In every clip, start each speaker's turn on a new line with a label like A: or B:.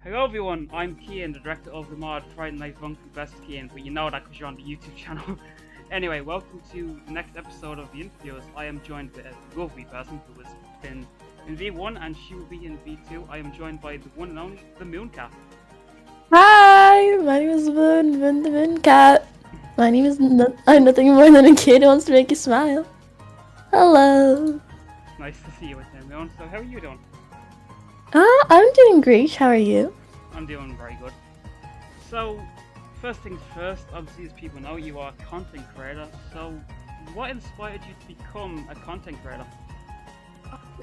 A: Hello everyone, I'm Cian, the director of the mod Friday Night Funky Best Cian, but you know that because you're on the YouTube channel. Anyway, welcome to the next episode of the interviews. I am joined by a lovely person who has been in V1 and she will be in V2. I am joined by the one and only TheMoonCat.
B: Hi, my name is the MoonCat. My name is I'm nothing more than a kid who wants to make you smile. Hello.
A: Nice to see you with him, Moon. So how are you doing?
B: I'm doing great. How are you?
A: I'm doing very good. So, first things first, obviously as people know, you are a content creator. So, what inspired you to become a content creator?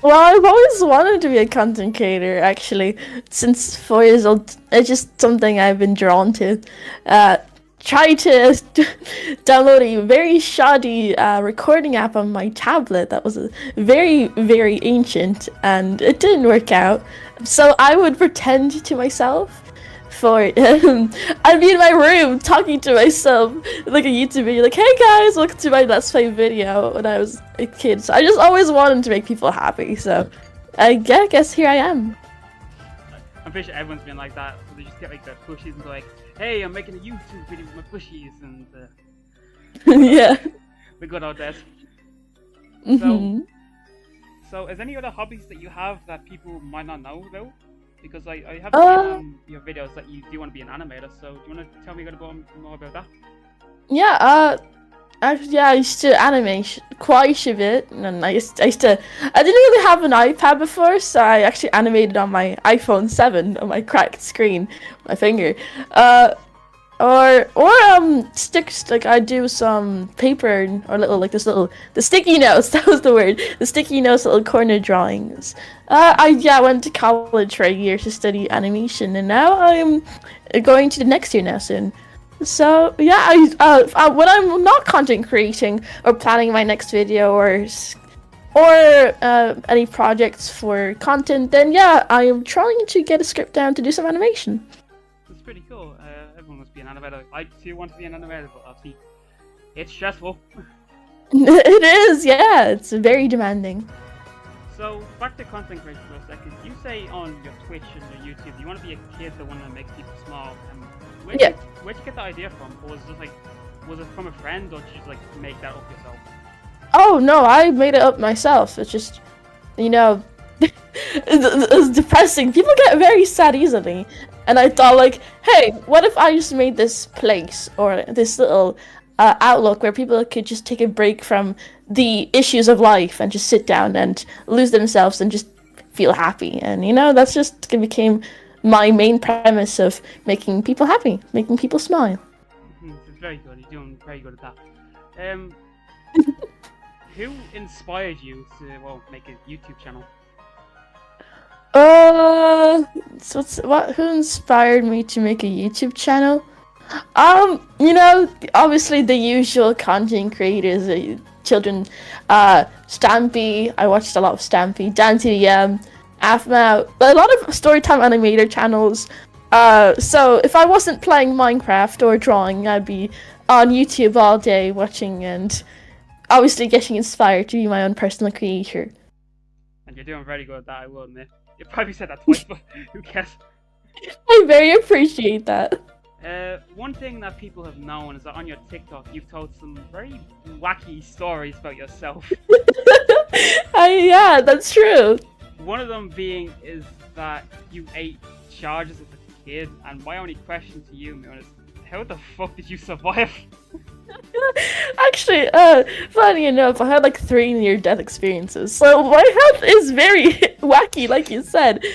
B: Well, I've always wanted to be a content creator, actually, since 4 years old. It's just something I've been drawn to. Tried to download a very shoddy recording app on my tablet that was very, very ancient, and it didn't work out. So I would pretend to myself I'd be in my room talking to myself, like a YouTube video, like, hey guys, welcome to my Let's Play video when I was a kid. So I just always wanted to make people happy, so I guess here I am.
A: I'm pretty sure everyone's been like that, so they just get like their plushies and go like, hey, I'm making a YouTube video with my plushies, and
B: yeah.
A: the good old days. So is any other hobbies that you have that people might not know about? Because I have seen on your videos that you do want to be an animator, so do you want to tell me a little bit more about that?
B: Yeah, I used to animate quite a bit, and I didn't really have an iPad before, so I actually animated on my iPhone 7 on my cracked screen, my finger. Or sticks, like I do some paper or the sticky notes, that was the word, the sticky notes, little corner drawings. I went to college for a year to study animation, and now I'm going to the next year now soon. So yeah, when I'm not content creating or planning my next video or any projects for content, then yeah, I am trying to get a script down to do some animation.
A: That's pretty cool. Everyone must be an animator. I too want to be an animator, but obviously it's stressful.
B: It is, yeah, it's very demanding.
A: So back to content creation for a second. You say on your Twitch and your YouTube you want to be a kid that want to make people smile. Where'd you get the idea from? Or was it from a friend, or did you just like make that up yourself?
B: Oh no, I made it up myself. It's just, you know, it's depressing. People get very sad easily. And I thought, like, hey, what if I just made this place or this little outlook where people could just take a break from the issues of life and just sit down and lose themselves and just feel happy. And, you know, that's just became my main premise of making people happy, making people smile.
A: It's very good. You're doing very good at that. Who inspired you to, well, make a YouTube channel?
B: Who inspired me to make a YouTube channel? You know, obviously the usual content creators, children, Stampy, I watched a lot of Stampy, Dan2DM, Afma, a lot of Storytime animator channels. So if I wasn't playing Minecraft or drawing, I'd be on YouTube all day watching and obviously getting inspired to be my own personal creator.
A: And you're doing very good at that, I will admit. You probably said that twice, but who cares?
B: I very appreciate that.
A: One thing that people have known is that on your TikTok you've told some very wacky stories about yourself.
B: Yeah, that's true.
A: One of them being is that you ate charges as a kid, and my only question to you, Moon, is how the fuck did you survive?
B: Actually, funny enough, I had like 3 near-death experiences, so my health is very wacky, like you said.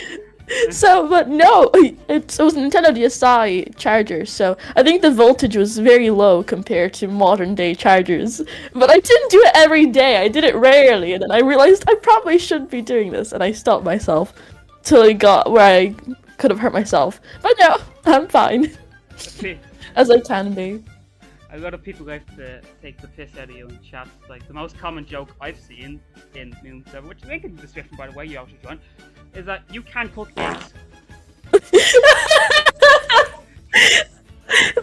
B: So, but no, it was a Nintendo DSi charger, so I think the voltage was very low compared to modern-day chargers. But I didn't do it every day, I did it rarely, and then I realized I probably shouldn't be doing this, and I stopped myself till I got where I could have hurt myself. But no, I'm fine. As I can be.
A: A lot of people like to take the piss out of you in chats. Like, the most common joke I've seen in Moon server, which is linked in the description by the way, you actually join, is that you can cook eggs.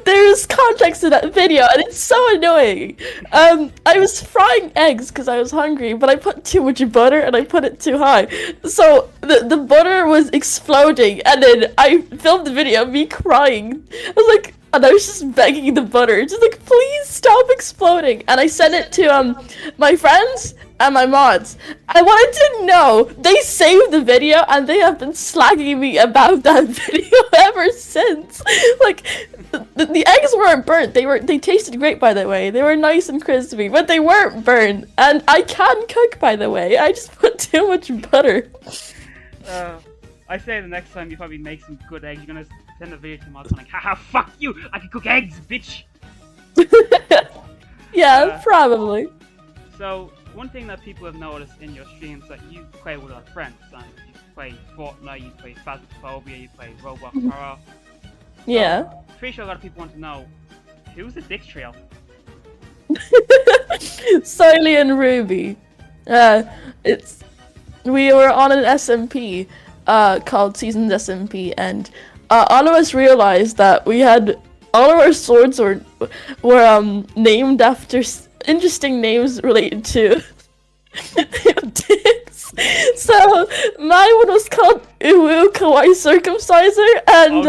B: There's content context of that video, and it's so annoying. I was frying eggs because I was hungry, but I put too much butter and I put it too high. So the butter was exploding, and then I filmed the video of me crying. I was like, and I was just begging the butter, just like, please stop exploding. And I sent it to my friends and my mods. And what I didn't know, they saved the video and they have been slagging me about that video ever since. Like, the eggs weren't burnt. They tasted great, by the way. They were nice and crispy, but they weren't burnt. And I can cook, by the way. I just put too much butter.
A: I say the next time you probably make some good eggs, you're gonna send a video to mods like, haha, fuck you! I can cook eggs, bitch!
B: Yeah, probably.
A: So, one thing that people have noticed in your streams is that you play with our friends, and you play Fortnite, you play Phasmophobia, you play Roblox Horror.
B: Yeah.
A: Pretty sure a lot of people want to know, who's the dick trio?
B: Siley and Ruby. We were on an SMP called Seasons SMP, and all of us realized that we had all of our swords were named after interesting names related to dicks. So my one was called Uwu Kawaii Circumciser, and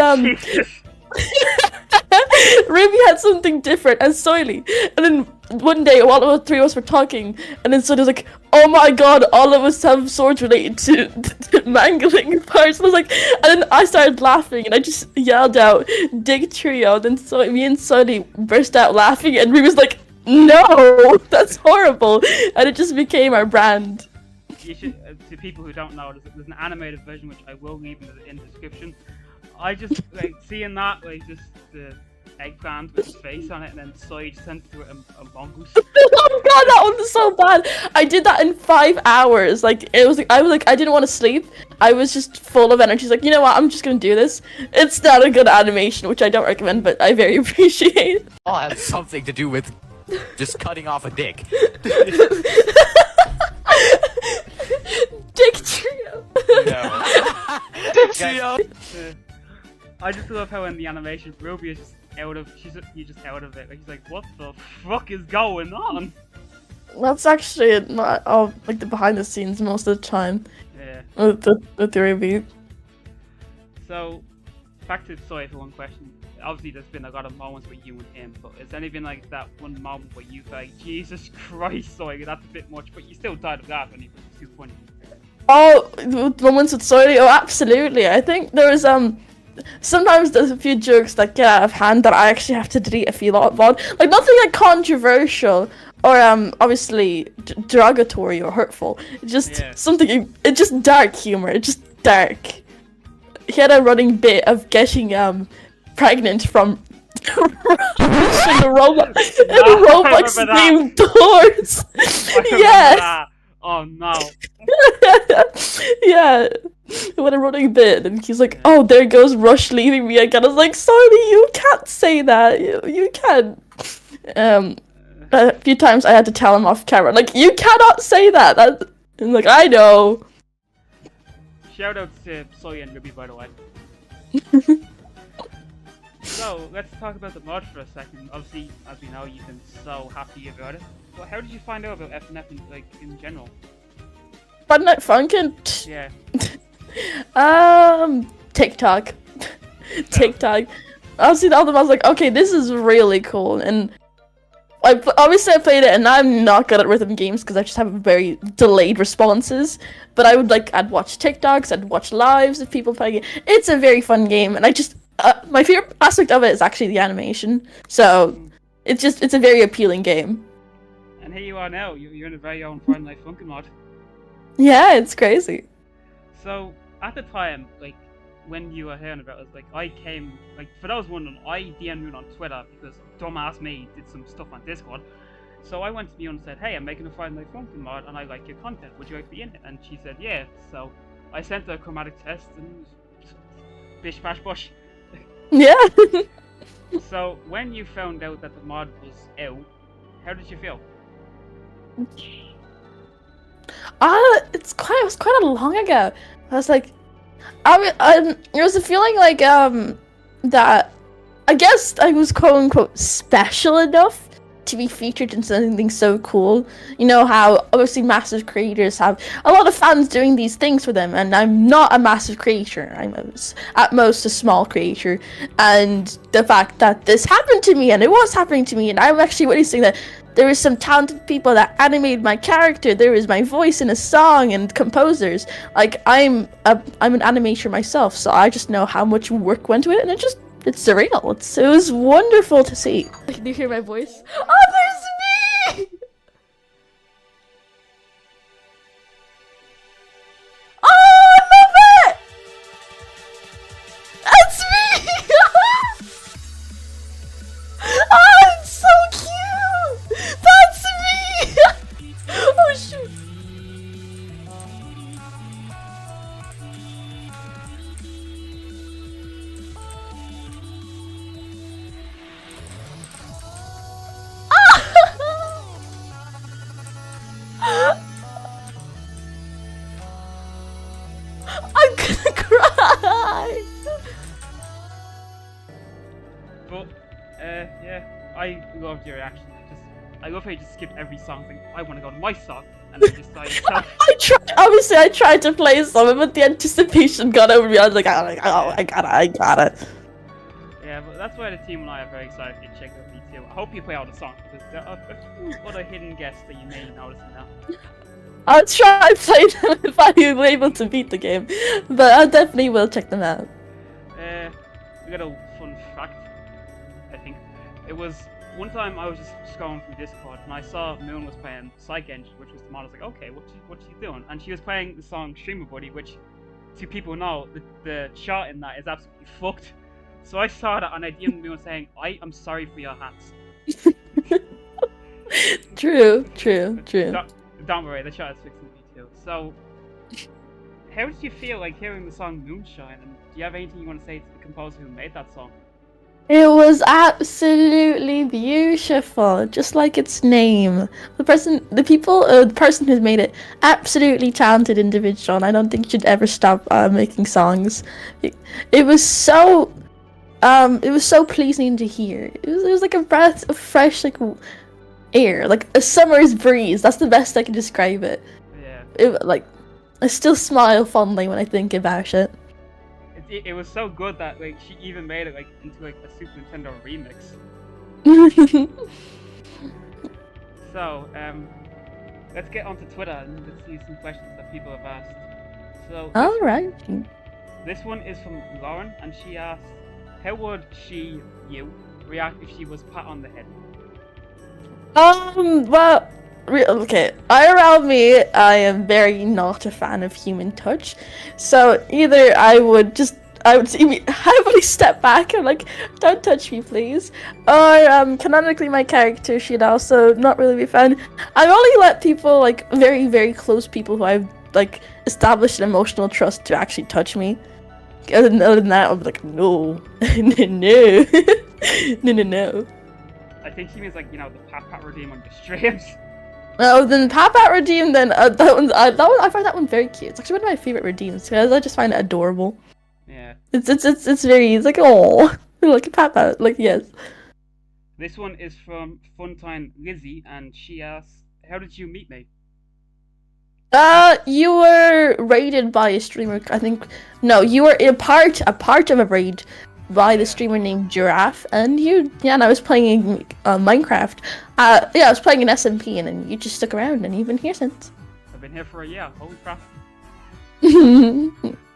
B: Ruby had something different as Soily. And then one day, while the three of us were talking, and then Soily was like, "Oh my god, all of us have swords related to mangling parts." And I was like, and then I started laughing, and I just yelled out, "Dick trio!" Then me and Soily burst out laughing, and Ruby was like, "No, that's horrible!" And it just became our brand.
A: You should, to people who don't know, there's an animated version which I will leave in the description. I just like seeing that, like just the eggplant with his face on it, and then Soy just sent to a mongoose.
B: Oh god, that one was so bad. I did that in 5 hours. Like it was like I didn't want to sleep. I was just full of energy. Like, you know what? I'm just gonna do this. It's not a good animation, which I don't recommend, but I very appreciate.
C: Oh, it has something to do with just cutting off a dick.
B: Dick trio.
C: No. Dick trio.
A: I just love how in the animation Ruby is just out of she's out of it. Like he's like, what the fuck is going on?
B: That's actually not like the behind the scenes most of the time.
A: Yeah.
B: With Ruby.
A: So back to Soy for one question. Obviously there's been a lot of moments with you and him, but has any been like that one moment where you felt like, Jesus Christ, Soy, that's a bit much, but you still died of laughing, it was too funny.
B: Oh, moments with Soily? Oh, absolutely. I think there was sometimes there's a few jokes that get out of hand that I actually have to delete a few lot of. Like nothing like controversial or obviously derogatory or hurtful. It's just something. It's just dark humor. It's just dark. He had a running bit of getting pregnant from in a Roblox named Doors. Yeah.
A: Oh no.
B: Yeah. What a running bit, and he's like, "Oh, there goes Rush leaving me again." I was like, "Sorry, you can't say that. You can't." A few times I had to tell him off camera, like, "You cannot say that." And like, I know.
A: Shout out to Soy and Ruby, by the way. So let's talk about the mod for a second. Obviously, as we know, you've been so happy about it. Well, how did you find out about FNF in general?
B: Fun Night Funkin'?
A: Yeah.
B: TikTok. TikTok. Obviously, the album, I was like, okay, this is really cool. And obviously I played it, and I'm not good at rhythm games because I just have very delayed responses. But I'd watch TikToks, I'd watch lives of people playing it. It's a very fun game, and I just my favorite aspect of it is actually the animation. So it's a very appealing game.
A: And here you are now. You're in a very own Friday Night Funkin' mod.
B: Yeah, it's crazy.
A: So at the time, like when you were hearing about it, like I came, like for those wondering, I DM'd you on Twitter because dumbass me did some stuff on Discord. So I went to you and said, "Hey, I'm making a Friday Night Funkin' mod, and I like your content. Would you like to be in it?" And she said, "Yeah." So I sent her a chromatic test, and bish bash bush.
B: Yeah.
A: So when you found out that the mod was out, how did you feel?
B: It was quite a long ago. I was like, it was a feeling like that I guess I was quote unquote special enough to be featured in something so cool. You know how obviously massive creators have a lot of fans doing these things for them, and I'm not a massive creator. I'm at most a small creator, and the fact that this happened to me, and it was happening to me, and I'm actually witnessing that there was some talented people that animated my character. There was my voice in a song and composers. Like I'm an animator myself, so I just know how much work went into it, and it's surreal. It was wonderful to see. Can you hear my voice? Oh, there's me! Oh, I love it! That's me! Oh, it's so cute! That's me! Oh, shoot. I'm gonna cry!
A: But, yeah, I love your reaction. I love how you just skip every song. Like, I want to go to my song, and then just like.
B: I tried to play some, but the anticipation got over me. I was like, I got it.
A: Yeah, but that's why the team and I are very excited to check out V2. I hope you play all the songs, because there are a few other hidden guests that you may notice in that.
B: I'll try to play them if I'm able to beat the game, but I definitely will check them out.
A: We got a fun fact, I think. It was one time I was just scrolling through Discord and I saw Moon was playing Psych Engine, which was the mod. I was like, okay, what's she doing? And she was playing the song Streamer Buddy, which, to people who know, the chart in that is absolutely fucked. So I saw that and I DM'd Moon saying, I am sorry for your hats.
B: True.
A: Don't worry, the chart is fixing me too. So, how did you feel like hearing the song Moonshine? And do you have anything you want to say to the composer who made that song?
B: It was absolutely beautiful, just like its name. The person who made it, absolutely talented individual, and I don't think should ever stop making songs. It was so pleasing to hear. It was like a breath of fresh air, like a summer's breeze. That's the best I can describe it.
A: Yeah.
B: I still smile fondly when I think about it.
A: It was so good that like she even made it like into like a Super Nintendo remix. So let's get onto Twitter and let's see some questions that people have asked. So
B: alright.
A: This one is from Lauren, and she asks, how would you react if she was pat on the head?
B: Well, okay, IRL me, I am very not a fan of human touch, so either I would heavily step back and like, don't touch me please, or canonically my character should also not really be a fan. I've only let people, like very, very close people who I've like established an emotional trust to actually touch me. Other than that, I'm like, no. No.
A: I think she means like, you know, the pat redeem on the streams.
B: Oh, then Pat Redeem, then I find that one very cute. It's actually one of my favorite redeems because I just find it adorable.
A: Yeah.
B: It's like, oh, like a Pat, like, yes.
A: This one is from Funtime Lizzie, and she asks, how did you meet me?
B: You were raided by a streamer, I think. No, you were a part of a raid by the streamer named Giraffe, and I was playing Minecraft. I was playing an SMP, and then you just stuck around, and you've been here since.
A: I've been here for a year. Holy crap.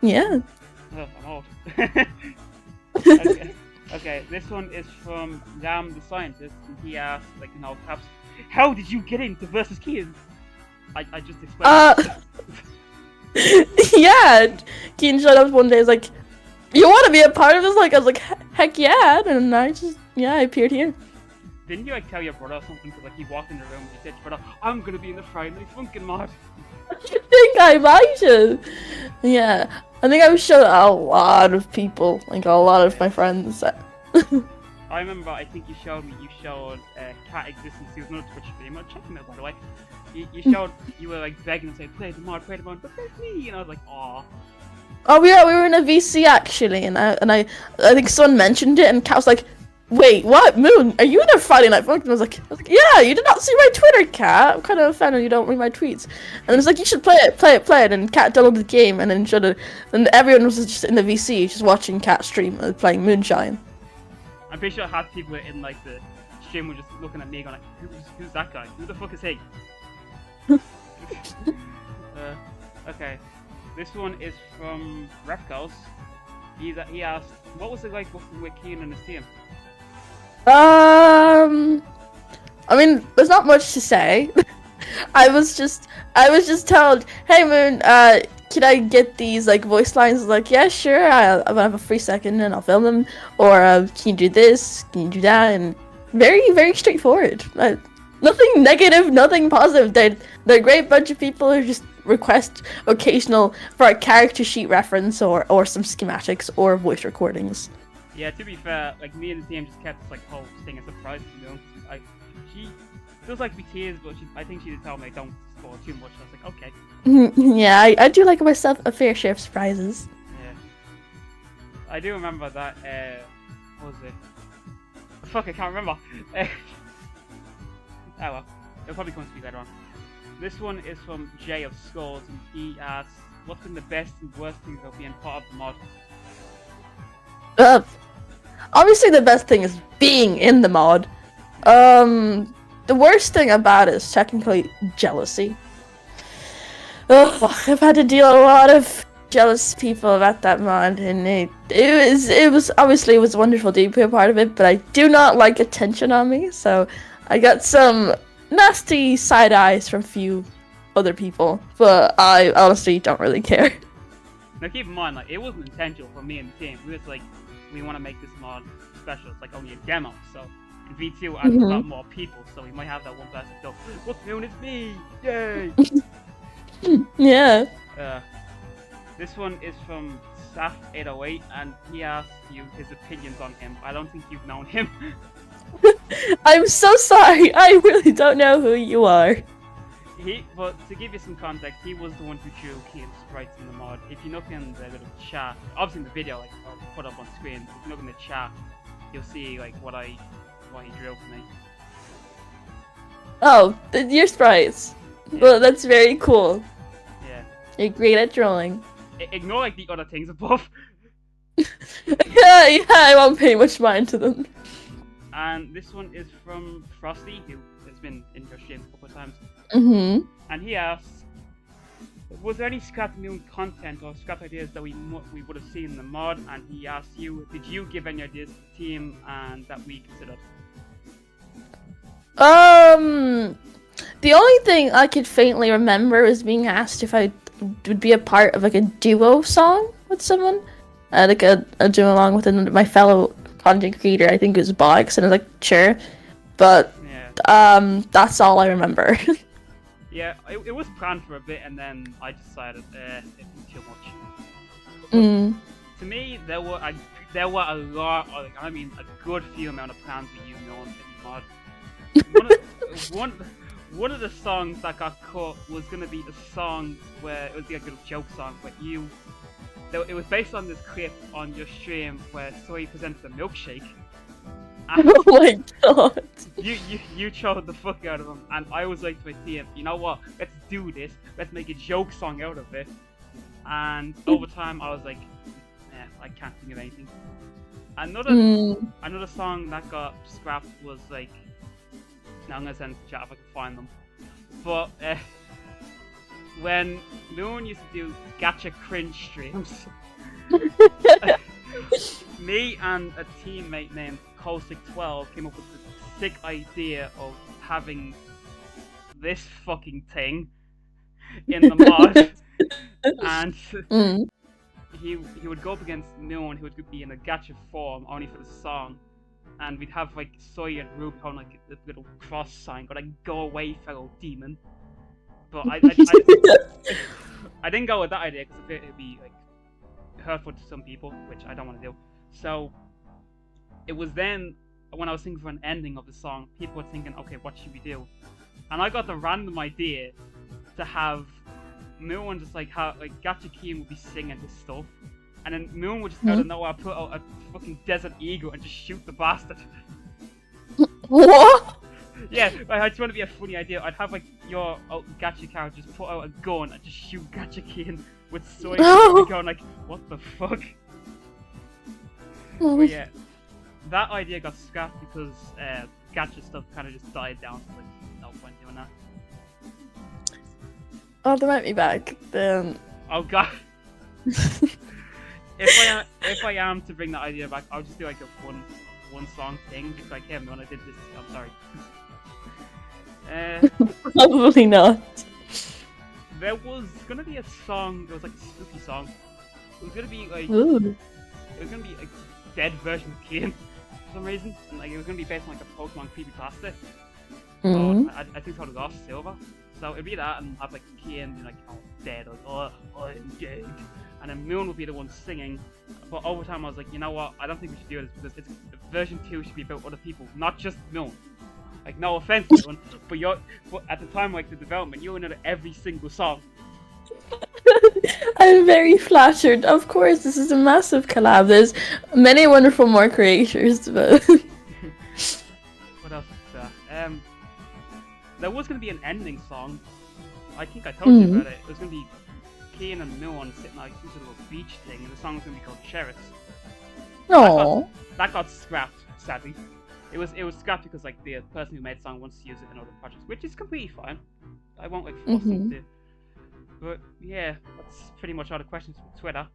B: Yeah.
A: Oh, I'm old. Okay, this one is from Lam the Scientist, and he asks, like, in all caps, how did you get into Versus Kian? I just explained.
B: Yeah, Keen showed up one day. He's like, "You want to be a part of this?" Like, I was like, "Heck yeah!" And I appeared here.
A: Didn't you like tell your brother something? Cause like he walked in the room and he said, to your brother, "I'm gonna be in the Friday Night Funkin' mod."
B: I think I might have. Yeah, I think I've shown a lot of people, like a lot of my friends.
A: I remember. I think you showed Cat Existence. He was another Twitch streamer. Check him out, by the way. You were like begging and saying, play the mod, but there's me, and I was like, aw.
B: Oh, we were in a VC actually, and I think someone mentioned it, and Kat was like, wait, what? Moon, are you in a Friday Night Funkin'? I was like, yeah, you did not see my Twitter, Cat. I'm kind of a fan of you don't read my tweets. And it's like, you should play it. And Cat downloaded the game and then showed it. And everyone was just in the VC, just watching Cat stream and playing Moonshine.
A: I'm pretty sure half people in like the stream were just looking at me going like, who's that guy? Who the fuck is he? Okay, this one is from Repcos. He asked, what was it like working with Cian and his team?
B: I mean, there's not much to say. I was just told, hey Moon, can I get these like voice lines? Like, yeah, sure. I'll have a free second and I'll film them. Or can you do this? Can you do that? And very, very straightforward. Nothing negative, nothing positive. They're a great bunch of people who just request occasional for a character sheet reference or some schematics or voice recordings.
A: Yeah, to be fair, like me and the team just kept this like whole thing a surprise, you know. She feels like we tears, but I think she did tell me don't spoil too much. I was like, okay.
B: Yeah, I do like myself a fair share of surprises.
A: Yeah, I do remember that. What was it? Fuck, I can't remember. Oh well, it'll probably come to me later on. This one is from Jay of Skulls, and he asks, "What's been the best and worst thing about being part of the mod?"
B: Obviously the best thing is being in the mod. The worst thing about it is technically jealousy. I've had to deal with a lot of jealous people about that mod, and it was obviously it was wonderful to be a part of it, but I do not like attention on me, so I got some nasty side eyes from a few other people, but I honestly don't really care.
A: Now keep in mind, like, it wasn't intentional for me and the team. We was like, we want to make this mod special. It's like only a demo, so in V2 I have a lot more people, so we might have that one person go, "Look, Moon, it's me! Yay!"
B: Yeah.
A: This one is from Saf808, and he asked you his opinions on him. I don't think you've known him.
B: I'm so sorry. I really don't know who you are.
A: But to give you some context, he was the one who drew Cian's sprites in the mod. If you look in the little chat, obviously in the video, like I'll put up on screen. If you look in the chat, you'll see like what he drew for me.
B: Oh, your sprites. Yeah. Well, that's very cool.
A: Yeah.
B: You're great at drawing.
A: Ignore like the other things above.
B: yeah, I won't pay much mind to them.
A: And this one is from Frosty, who has been in your stream a couple of times.
B: Mm-hmm.
A: And he asks, was there any scrap Moon content or scrap ideas that we would have seen in the mod? And he asked you, did you give any ideas to the team and that we considered?
B: The only thing I could faintly remember is being asked if I would be a part of like a duo song with someone, like a duo along with my fellow content creator. I think it was Boggs, and I was like, sure, but yeah. That's all I remember.
A: Yeah, it was planned for a bit, and then I decided it was too much. To me, there were a lot, I mean, a good few amount of plans with you knowing in the mod. One of the songs that got cut was gonna be a song where it was like a little joke song, but it was based on this clip on your stream where Soy presented a milkshake.
B: Oh my god!
A: You trolled the fuck out of him, and I was like to my team, you know what? Let's do this. Let's make a joke song out of it. And over time, I was like, I can't think of anything. Another song that got scrapped was like. Now I'm gonna send it to chat if I can find them. But when Moon used to do gacha cringe streams, me and a teammate named Colsic12 came up with the sick idea of having this fucking thing in the mod, and he would go up against Moon, who would be in a gacha form only for the song. And we'd have like Soy and Ruby on like a little cross sign, but like go away, fellow demon. But I didn't go with that idea because it would be like hurtful to some people, which I don't want to do. So it was then when I was thinking for an ending of the song, people were thinking, okay, what should we do? And I got the random idea to have Moon just like how like Gacha Cian would be singing his stuff, and then Moon would just out of nowhere put out a fucking Desert Eagle and just shoot the bastard.
B: What?
A: Yeah, like, I just want to be a funny idea. I'd have like your gacha character just put out a gun and just shoot Gacha Kian with soy going like, what the fuck? But yeah, that idea got scrapped because gacha stuff kind of just died down. So like, no point doing that.
B: Oh, they might be back.
A: Oh god. If I am to bring that idea back, I'll just do like a one song thing, just like him when I did this. I'm sorry.
B: Probably not.
A: There was gonna be a song. There was like a spooky song. It was gonna be like
B: Ooh.
A: it was gonna be a dead version of Kian for some reason, and like it was gonna be based on like a Pokemon creepypasta. I think it's called Lost Silver. So it'd be that, and have like Kian being like, "Oh, dead," like, "Oh, I'm dead," and then Moon would be the one singing. But over time, I was like, you know what? I don't think we should do this because version 2 should be about other people, not just Moon. Like, no offense to anyone, but at the time, like the development, you were in every single song.
B: I'm very flattered. Of course, this is a massive collab. There's many wonderful more creators, but
A: What else is there? There was going to be an ending song. I think I told you about it. It was going to be Kian and Moon sitting like this little beach thing, and the song was going to be called Cheri.
B: no.
A: That got scrapped, sadly. It was scrapped because like the person who made the song wants to use it in other projects, which is completely fine. I won't like force them to. But yeah, that's pretty much all the questions from Twitter.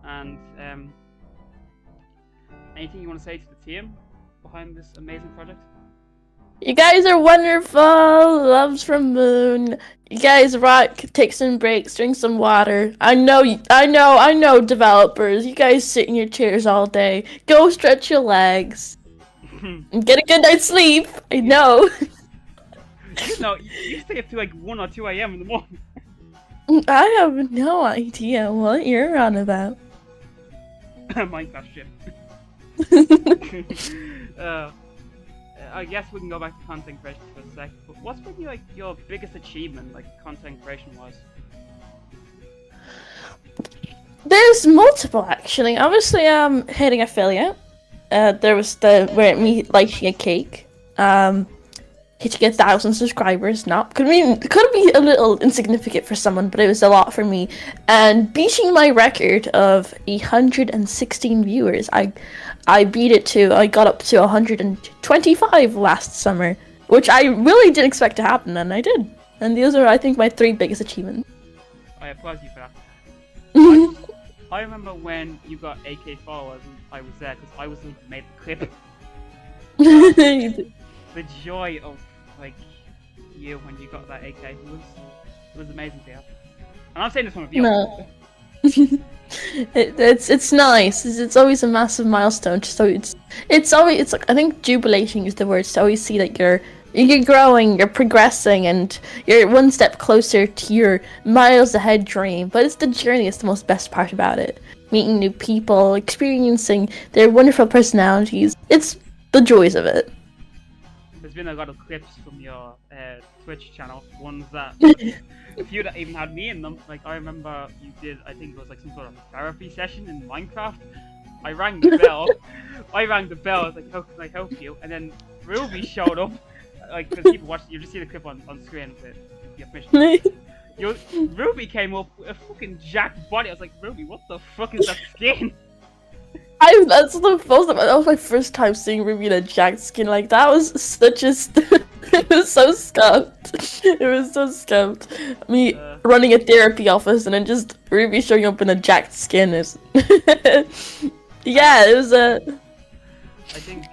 A: And anything you want to say to the team behind this amazing project?
B: You guys are wonderful. Loves from Moon. You guys rock. Take some breaks. Drink some water. I know. Developers. You guys sit in your chairs all day. Go stretch your legs. And get a good night's sleep. I know.
A: No, you stay up to like 1 or 2 a.m. in the morning.
B: I have no idea what you're on about.
A: Minecraft shit. I guess we can go back to content creation for a sec. But what's been like your biggest achievement, like content creation wise?
B: There's multiple actually. Obviously, hitting affiliate. There was where me liking a cake. Hitting 1,000 subscribers. Not could be a little insignificant for someone, but it was a lot for me. And beating my record of 116 viewers. I beat it to. I got up to 125 last summer, which I really didn't expect to happen, and I did. And those are, I think, my 3 biggest achievements.
A: I applaud you for that. I remember when you got AK followers and I was there because I was the one who made the clip. The joy of like you when you got that AK it was amazing to have. And I'm saying this from a viewer.
B: No. It's nice. It's always a massive milestone. So it's like I think jubilating is the word. To always see that you're growing, you're progressing, and you're one step closer to your miles ahead dream. But it's the journey. It's the most best part about it. Meeting new people, experiencing their wonderful personalities. It's the joys of it.
A: There's been a lot of clips from your Twitch channel, ones that a few that even had me in them. Like I remember you did, I think it was like some sort of therapy session in Minecraft. I rang the bell. I was like, how can I help you? And then Ruby showed up. Like because people watch, you just see the clip on screen with your permission. Ruby came up with a fucking jacked body. I was like, Ruby, what the fuck is that skin?
B: That was my first time seeing Ruby in a jacked skin. Like that was such a it was so scuffed. It was so scuffed. Me running a therapy office and then just Ruby showing up in a jacked skin is yeah, it was
A: I think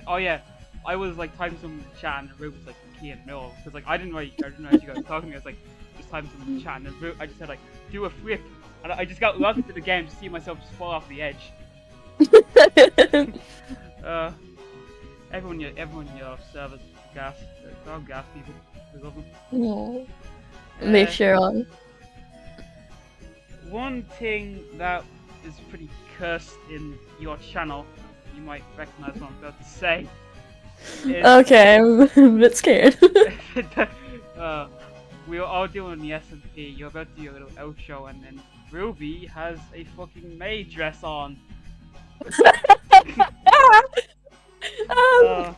A: oh yeah, I was like typing some chat and Ruby was like Kian no, because like I didn't know you guys were talking to me. I was like just typing some chat and then I just said like do a flip, and I just got logged into the game to see myself just fall off the edge. Everyone in your servers gas. They're all gas people. We love them.
B: no. They sure are.
A: One thing that is pretty cursed in your channel, you might recognize what I'm about to say. Is,
B: Okay, I'm a bit scared.
A: we were all doing the SMP. You're about to do your little outro, and then Ruby has a fucking maid dress on.
B: um,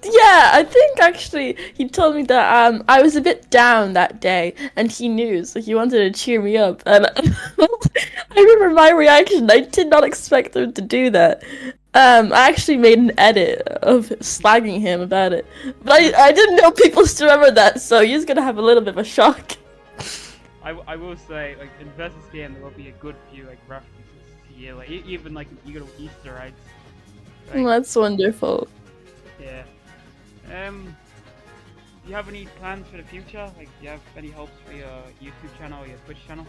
B: yeah, I think actually he told me that I was a bit down that day, and he knew, so he wanted to cheer me up. And I remember my reaction. I did not expect him to do that. I actually made an edit of slagging him about it, but I didn't know people still remember that, so he's gonna have a little bit of a shock.
A: I will say, like, in Versus game, there will be a good few, like, references to you, like, even, like, you go to Easter eggs. Like,
B: That's wonderful.
A: yeah. Do you have any plans for the future? Like, do you have any hopes for your YouTube channel or your Twitch channel?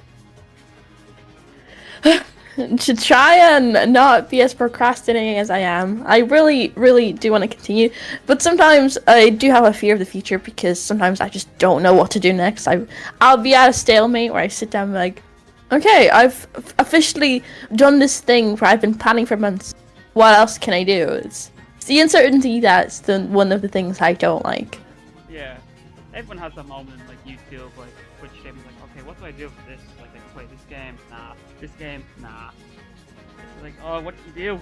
B: To try and not be as procrastinating as I am. I really, really do want to continue, but sometimes I do have a fear of the future because sometimes I just don't know what to do next. I'll be at a stalemate where I sit down and be like, okay, I've officially done this thing where I've been planning for months. What else can I do? It's the uncertainty that's one of the things I don't like.
A: Yeah. Everyone has that moment in, like, YouTube, like, Twitch streaming, like, okay, what do I do for this? Like, I can play this game? Nah. This game? Nah. It's like, oh, what do you do?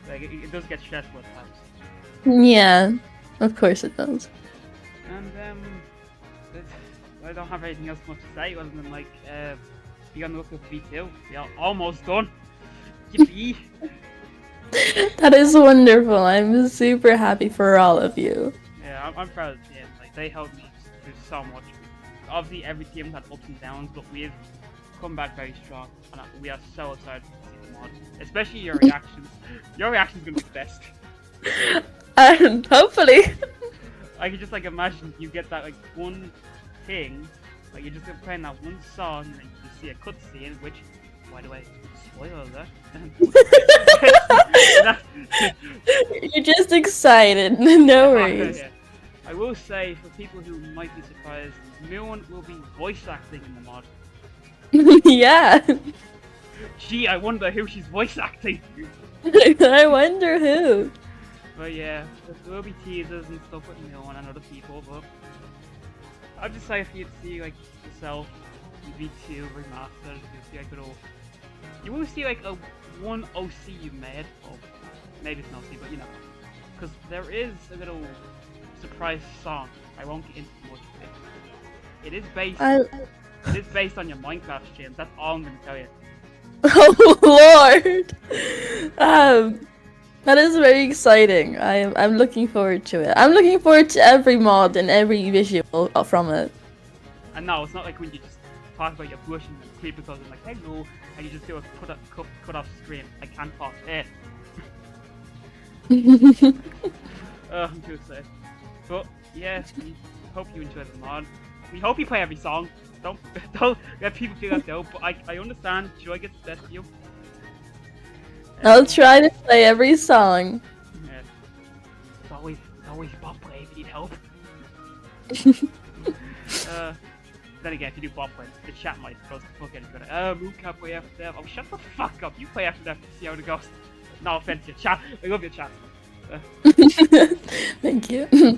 A: Like, it does get stressful at times.
B: Yeah, of course it does.
A: And, I don't have anything else much to say other than, like, be on the lookout for V2. Yeah, almost done. Yippee!
B: That is wonderful. I'm super happy for all of you.
A: Yeah, I'm proud of the team. Like, they helped me through so much. Obviously, every team had ups and downs, but we've come back very strong, and we are so excited to see the mod. Especially your reactions. Your reaction's gonna be the best.
B: And hopefully.
A: I can just, like, imagine you get that, like, one thing, like, you're just playing that one song, and then you just see a cutscene, which, by the way, spoiler alert.
B: You're just excited. No worries.
A: Yeah. I will say, for people who might be surprised, Moon will be voice acting in the mod.
B: Yeah.
A: Gee, I wonder who she's voice acting.
B: I wonder who.
A: But yeah, there will be teasers and stuff with Moon and other people, but I'm just excited for you to see, like, yourself in V2 remastered. You'll see, like, you will see, like, one OC you made, or maybe it's an OC, but you know, because there is a little surprise song. I won't get into much of it. It is based on your Minecraft streams. That's all I'm gonna tell you.
B: Oh Lord. That is very exciting. I'm looking forward to it. I'm looking forward to every mod and every visual from it.
A: And no, it's not like when you just talk about your bush and creepers and like, hello, and you just do a cut off screen. I can't talk. I'm too excited. But yeah, we hope you enjoyed the mod. We hope you play every song. Don't let people feel left out. But I understand. Joy gets the best of you.
B: I'll try to play every song.
A: Yeah. It's always bot play if you need help. Then again, if you do bot play, the chat might goes to fucking good. MoonCat play FNF. Oh, shut the fuck up. You play FNF to see how it goes. No offense to your chat. I love your chat.
B: Thank you.
A: Yeah.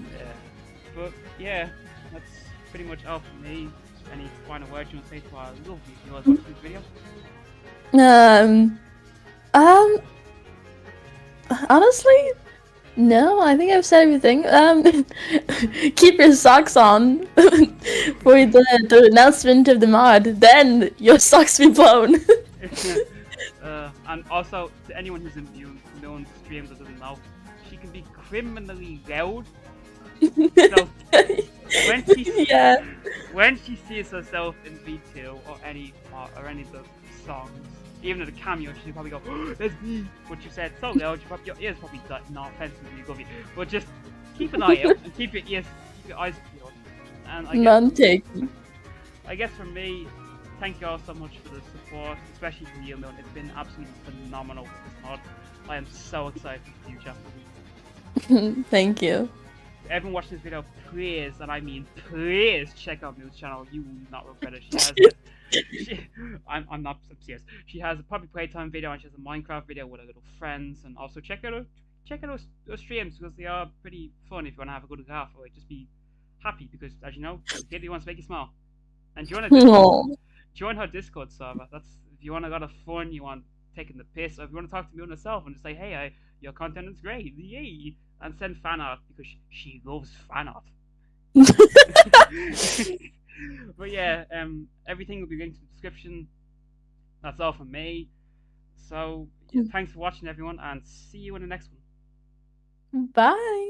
A: But yeah, that's pretty much all for me. Any final words you want to say to our lovely viewers watching this video?
B: Honestly, no, I think I've said everything. Keep your socks on for the announcement of the mod, then your socks be blown.
A: And also, to anyone who's in known streams that doesn't know, she can be criminally loud. So, when she sees herself in V2 or any of the songs, even at a cameo, she'll probably go, oh, there's me! What you said so loud, your ears probably die. No offense to you, Govey. But just keep an eye out and keep your eyes peeled. And I guess for me, thank you all so much for the support, especially from you, Moon. It's been absolutely phenomenal with this mod. I am so excited for the future.
B: Thank you.
A: Everyone watching this video, please, and I mean please, check out Moon's channel. You will not regret it. I'm not serious. She has a public playtime video and she has a Minecraft video with her little friends, and also check out her streams because they are pretty fun if you want to have a good laugh or like, just be happy because, as you know, Kitty wants to make you smile. And do you join her Discord server. That's if you want to got a fun, you want taking the piss, or if you want to talk to me on yourself and just say, hey, your content is great, yay, and send fan art because she loves fan art. But yeah, everything will be linked in the description. That's all from me. So yeah, thanks for watching, everyone, and see you in the next one.
B: Bye.